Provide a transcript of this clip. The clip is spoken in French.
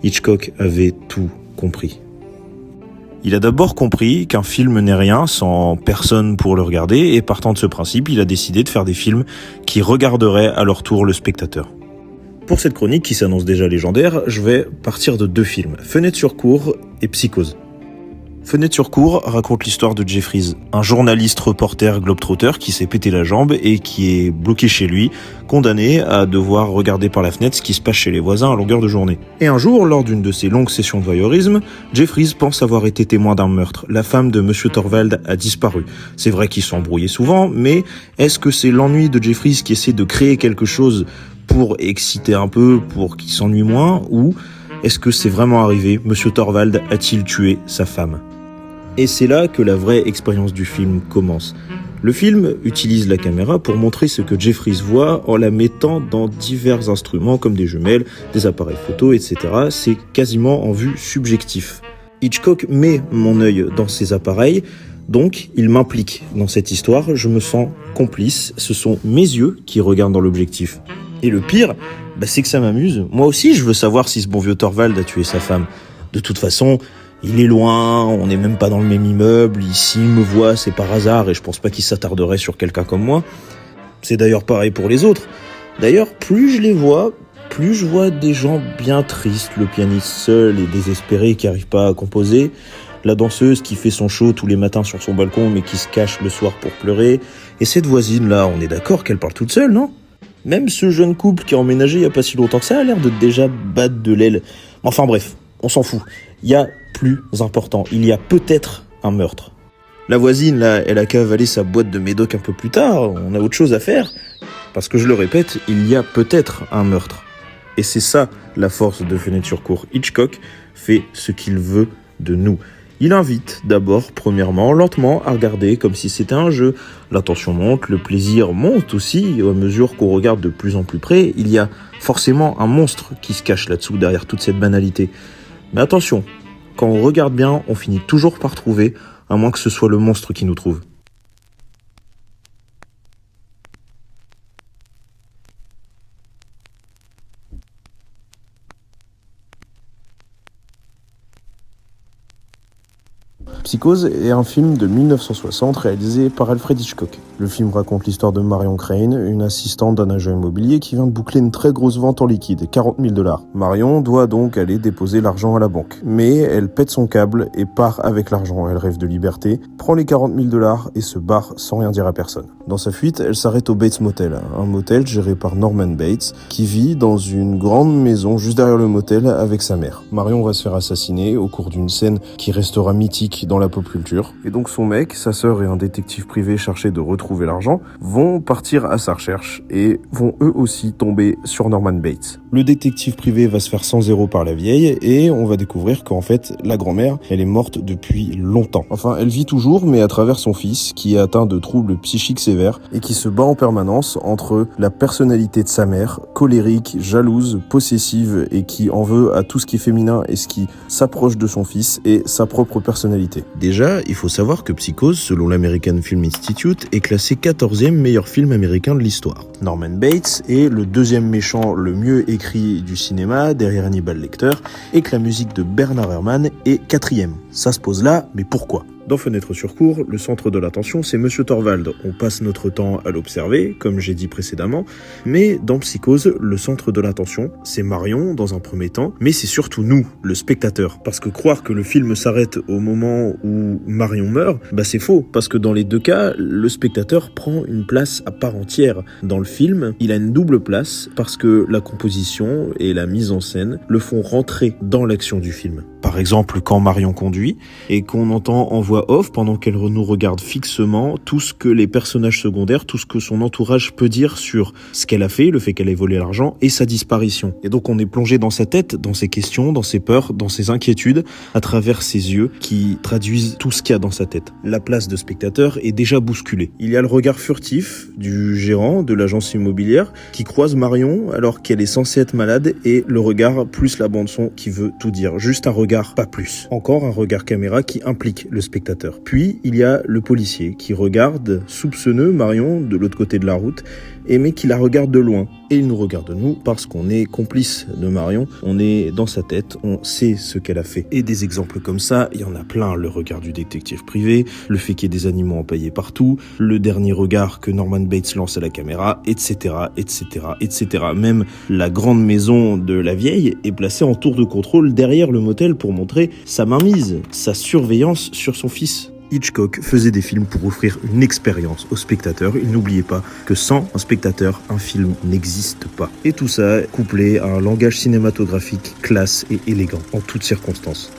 Hitchcock avait tout compris. Il a d'abord compris qu'un film n'est rien sans personne pour le regarder et partant de ce principe, il a décidé de faire des films qui regarderaient à leur tour le spectateur. Pour cette chronique qui s'annonce déjà légendaire, je vais partir de 2 films, Fenêtre sur cour et Psychose. Fenêtre sur cour raconte l'histoire de Jeffries, un journaliste reporter globetrotter qui s'est pété la jambe et qui est bloqué chez lui, condamné à devoir regarder par la fenêtre ce qui se passe chez les voisins à longueur de journée. Et un jour, lors d'une de ses longues sessions de voyeurisme, Jeffries pense avoir été témoin d'un meurtre. La femme de Monsieur Thorvald a disparu. C'est vrai qu'ils s'embrouillaient souvent, mais est-ce que c'est l'ennui de Jeffries qui essaie de créer quelque chose pour exciter un peu, pour qu'il s'ennuie moins, ou est-ce que c'est vraiment arrivé? Monsieur Thorvald a-t-il tué sa femme? Et c'est là que la vraie expérience du film commence. Le film utilise la caméra pour montrer ce que Jeffries voit en la mettant dans divers instruments comme des jumelles, des appareils photo, etc. C'est quasiment en vue subjective. Hitchcock met mon œil dans ces appareils, donc il m'implique dans cette histoire, je me sens complice, ce sont mes yeux qui regardent dans l'objectif. Et le pire, c'est que ça m'amuse. Moi aussi je veux savoir si ce bon vieux Thorvald a tué sa femme. De toute façon, il est loin, on n'est même pas dans le même immeuble, s'il me voit, c'est par hasard et je pense pas qu'il s'attarderait sur quelqu'un comme moi. C'est d'ailleurs pareil pour les autres. D'ailleurs, plus je les vois, plus je vois des gens bien tristes, le pianiste seul et désespéré qui arrive pas à composer, la danseuse qui fait son show tous les matins sur son balcon mais qui se cache le soir pour pleurer, et cette voisine-là, on est d'accord qu'elle parle toute seule, non ? Même ce jeune couple qui a emménagé il y a pas si longtemps que ça a l'air de déjà battre de l'aile. Enfin bref, on s'en fout. Il y a plus important, il y a peut-être un meurtre. La voisine, là, elle a qu'à avaler sa boîte de médoc un peu plus tard, on a autre chose à faire. Parce que je le répète, il y a peut-être un meurtre. Et c'est ça la force de Fenêtre sur cour. Hitchcock fait ce qu'il veut de nous. Il invite d'abord, premièrement, lentement à regarder comme si c'était un jeu. L'attention monte, le plaisir monte aussi, à mesure qu'on regarde de plus en plus près. Il y a forcément un monstre qui se cache là-dessous, derrière toute cette banalité. Mais attention, quand on regarde bien, on finit toujours par trouver, à moins que ce soit le monstre qui nous trouve. Psychose est un film de 1960 réalisé par Alfred Hitchcock. Le film raconte l'histoire de Marion Crane, une assistante d'un agent immobilier qui vient de boucler une très grosse vente en liquide, 40 000 $. Marion doit donc aller déposer l'argent à la banque. Mais elle pète son câble et part avec l'argent. Elle rêve de liberté, prend les 40 000 $ et se barre sans rien dire à personne. Dans sa fuite, elle s'arrête au Bates Motel, un motel géré par Norman Bates, qui vit dans une grande maison juste derrière le motel avec sa mère. Marion va se faire assassiner au cours d'une scène qui restera mythique dans la pop culture. Et donc son mec, sa sœur et un détective privé chargé de retrouver l'argent vont partir à sa recherche et vont eux aussi tomber sur Norman Bates. Le détective privé va se faire 100 € par la vieille et on va découvrir qu'en fait, la grand-mère, elle est morte depuis longtemps. Enfin, elle vit toujours, mais à travers son fils, qui est atteint de troubles psychiques sévères et qui se bat en permanence entre la personnalité de sa mère, colérique, jalouse, possessive et qui en veut à tout ce qui est féminin et ce qui s'approche de son fils et sa propre personnalité. Déjà, il faut savoir que Psychose, selon l'American Film Institute, est classé 14e meilleur film américain de l'histoire. Norman Bates est le deuxième méchant le mieux écrit du cinéma, derrière Hannibal Lecter, et que la musique de Bernard Herrmann est 4e. Ça se pose là, mais pourquoi ? Dans Fenêtre sur cour, le centre de l'attention, c'est Monsieur Thorvald. On passe notre temps à l'observer, comme j'ai dit précédemment, mais dans Psychose, le centre de l'attention, c'est Marion dans un premier temps, mais c'est surtout nous, le spectateur. Parce que croire que le film s'arrête au moment où Marion meurt, c'est faux, parce que dans les deux cas, le spectateur prend une place à part entière. Dans le film, il a une double place, parce que la composition et la mise en scène le font rentrer dans l'action du film. Par exemple, quand Marion conduit, et qu'on entend en voix off, pendant qu'elle nous regarde fixement, tout ce que les personnages secondaires, tout ce que son entourage peut dire sur ce qu'elle a fait, le fait qu'elle ait volé l'argent, et sa disparition. Et donc on est plongé dans sa tête, dans ses questions, dans ses peurs, dans ses inquiétudes, à travers ses yeux, qui traduisent tout ce qu'il y a dans sa tête. La place de spectateur est déjà bousculée. Il y a le regard furtif du gérant de l'agence immobilière, qui croise Marion alors qu'elle est censée être malade, et le regard plus la bande-son qui veut tout dire. Juste un regard, pas plus. Encore un regard caméra qui implique le spectateur. Puis, il y a le policier qui regarde, soupçonneux, Marion de l'autre côté de la route, mais qui la regarde de loin. et il nous regarde nous parce qu'on est complice de Marion, on est dans sa tête, on sait ce qu'elle a fait. Et des exemples comme ça, il y en a plein. Le regard du détective privé, le fait qu'il y ait des animaux empaillés partout, le dernier regard que Norman Bates lance à la caméra, etc., etc., etc. Même la grande maison de la vieille est placée en tour de contrôle derrière le motel pour montrer sa mainmise, sa surveillance sur son fils. Hitchcock faisait des films pour offrir une expérience aux spectateurs. Il n'oubliait pas que sans un spectateur, un film n'existe pas. Et tout ça couplé à un langage cinématographique classe et élégant en toutes circonstances.